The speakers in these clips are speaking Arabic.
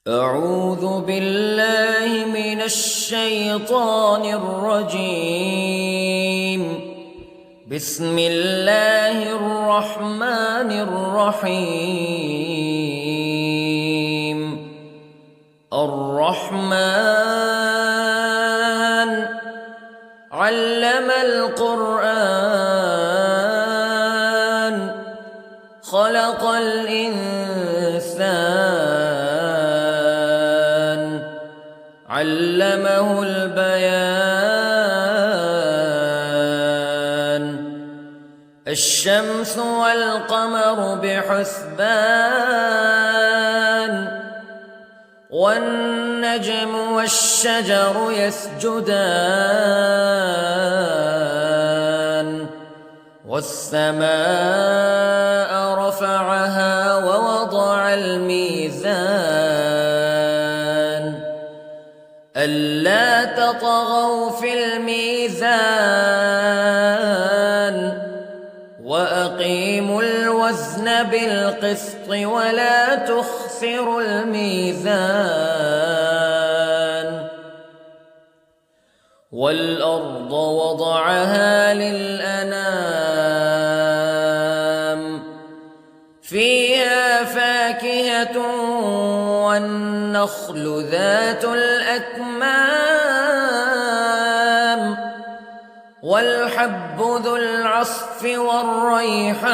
أعوذ بالله من الشيطان الرجيم. بسم الله الرحمن الرحيم. الرحمن علم القرآن خلق الإنسان علمه البيان. الشمس والقمر بحسبان والنجم والشجر يسجدان والسماء رفعها ووضع الميزان ألا تطغوا في الميزان وأقيموا الوزن بالقسط ولا تخسروا الميزان. والأرض وضعها للأنام فيها فاكهة والنخل ذات الأكمام والحب ذو العصف والريحان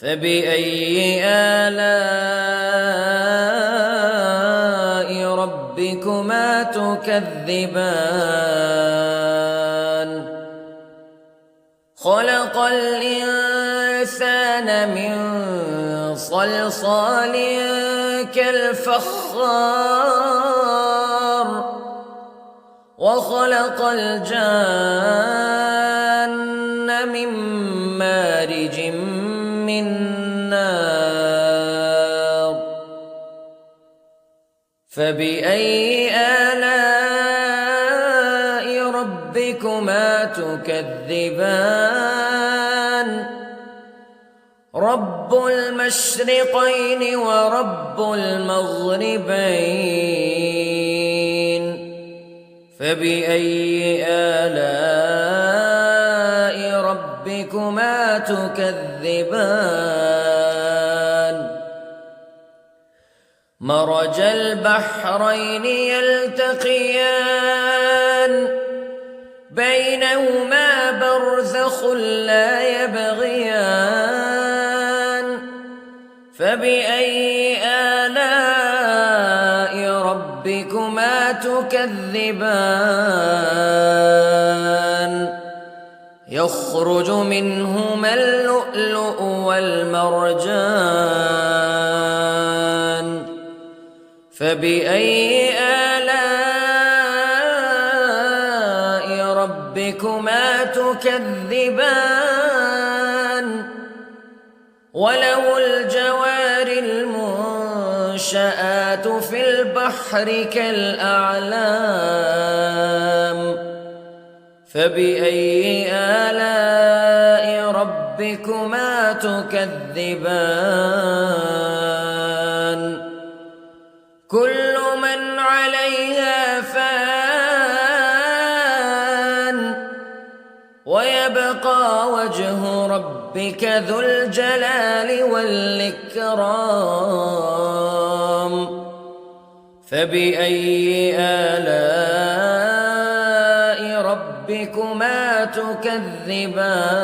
فبأي آلاء ربكما تكذبان. خلق الإنسان من صلصال كالفخار وخلق الجان من مارج من نار فبأي آلاء ربكما تكذبان. رب المشرقين ورب المغربين فبأي آلاء ربكما تكذبان. مرج البحرين يلتقيان بينهما برزخ لا يبغيان فبأي آلاء ربكما تكذبان. يخرج منهما اللؤلؤ والمرجان فبأي آلاء ربكما تكذبان. وله الجوار المنشآت في البحر كالأعلام فبأي آلاء ربكما تكذبان. كل من عليها فان ويبقى وجه ربك ذو الجلال والإكرام فبأي آلاء ربكما تكذبان.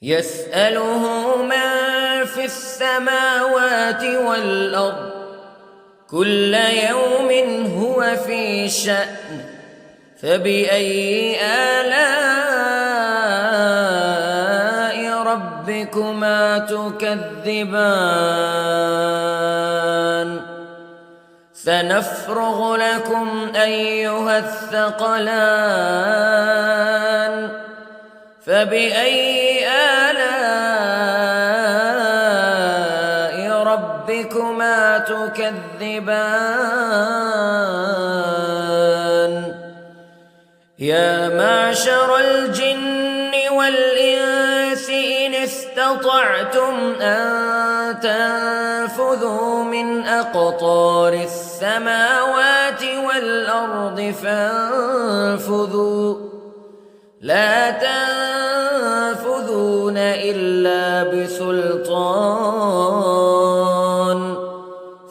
يسأله من في السماوات والأرض كل يوم هو في شأن فبأي آلاء ربكما تكذبان. سنفرغ لكم أيها الثقلان فبأي آلاء ربكما تكذبان. يا معشر الجن والإنس إن استطعتم أن تنفذوا من أقطار السماوات والأرض فانفذوا لا تنفذون إلا بسلطان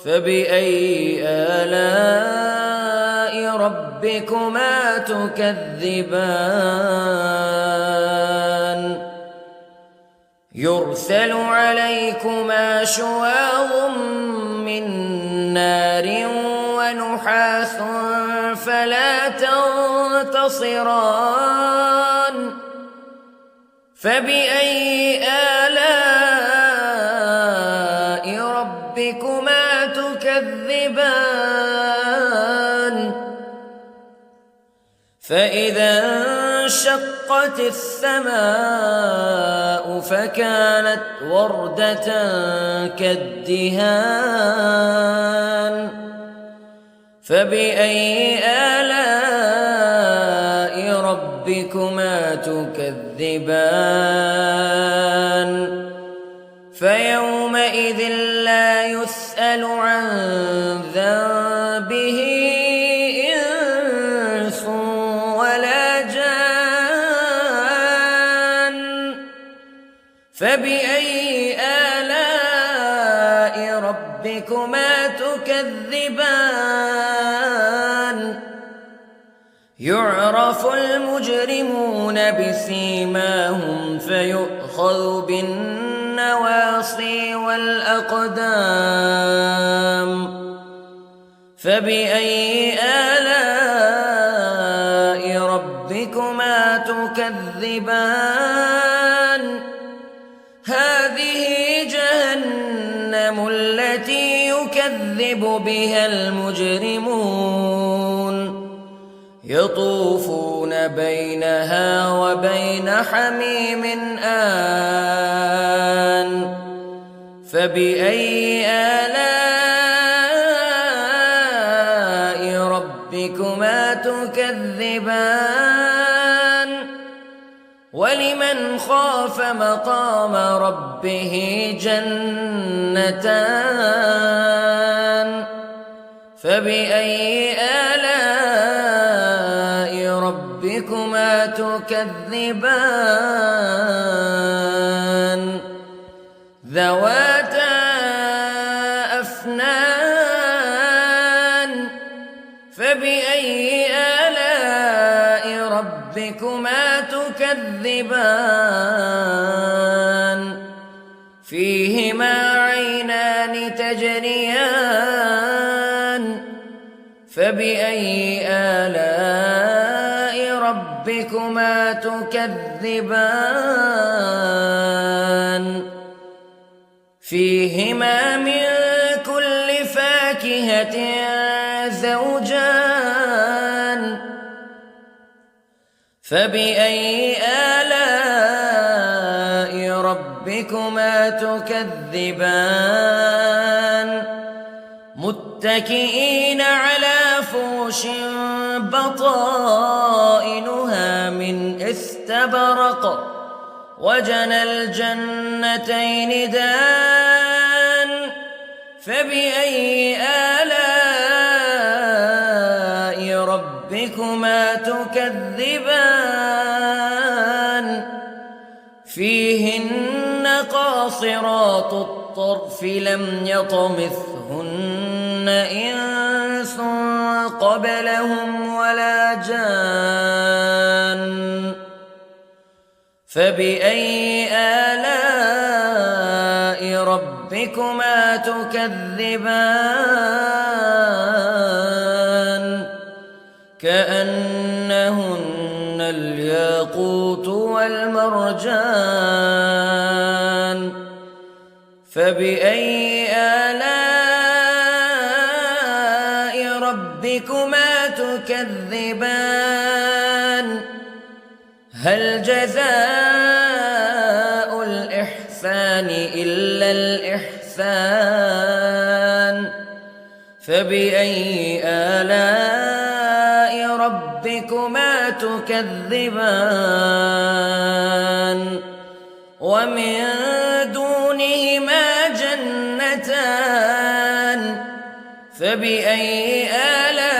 فبأي آلاء ربكما تكذبان يرسل عليكما شواظ من نار ونحاس فلا تنتصران فبأي آلاء ربكما تكذبان فإذا انشقت السماء فكانت وردة كالدهان فبأي آلاء ربكما تكذبان فيومئذ لا يسأل عن ذنبه إنس ولا جان فبأي آلاء ربكما تكذبان يعرف المجرمون بسيماهم فيؤخذ بالنواصي والأقدام فبأي آلاء ربكما تكذبان هذه جهنم التي يكذب بها المجرمون يطوفون بينها وبين حميم آن فبأي آلاء ربكما تكذبان ولمن خاف مقام ربه جنتان فبأي آلاء ربكما تكذبان ذواتا أفنان فبأي آلاء ربكما تكذبان فيهما عينان تجريان فبأي آلاء ربكما تكذبان فيهما من كل فاكهة زوجان فبأي آلاء ربكما تكذبان متكئين على فرش بطائنها من استبرق وجنى الجنتين دان فبأي آلاء ربكما تكذبان فيهن قاصرات الطرف لم يطمثهن إنس قبلهم ولا جان فبأي آلاء ربكما تكذبان كأنهن الياقوت والمرجان فبأي آلاء ربكما تكذبان هل جزاء الإحسان إلا الإحسان فبأي آلاء ربكما تكذبان ومن دونهما جنتان فبأي آلاء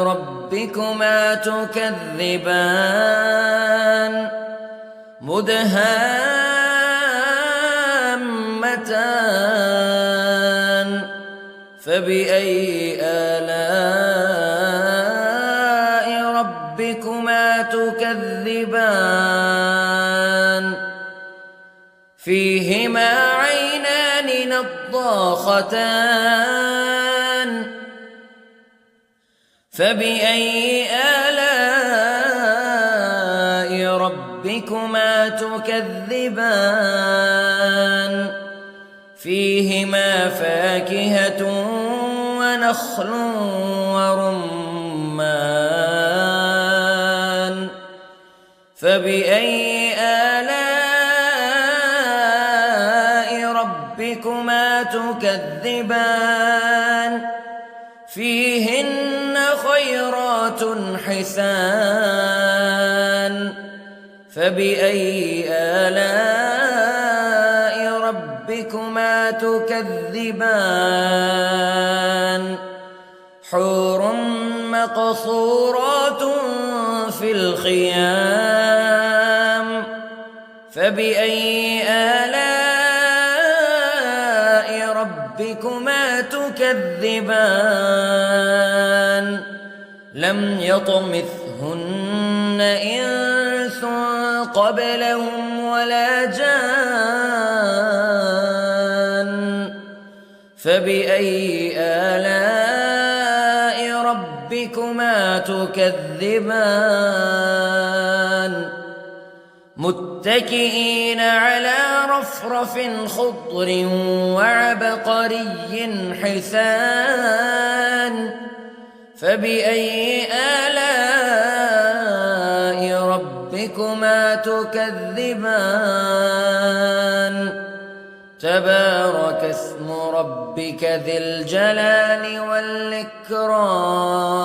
ربكما تكذبان مدهامتان فبأي آلاء ربكما تكذبان فيهما عينان نضاختان فبأي آلاء ربكما تكذبان فيهما فاكهة ونخل ورمان فبأي آلاء ربكما تكذبان فيهن خيرات حسان فبأي آلاء ربكما تكذبان حور مقصورات في الخيام فبأي آلاء ربكما تكذبان لم يطمثهن إنس قبلهم ولا جان فبأي آلاء ربكما تكذبان متكئين على رفرف خضر وعبقري حسان فبأي آلاء ربكما تكذبان تبارك اسم ربك ذي الجلال والإكرام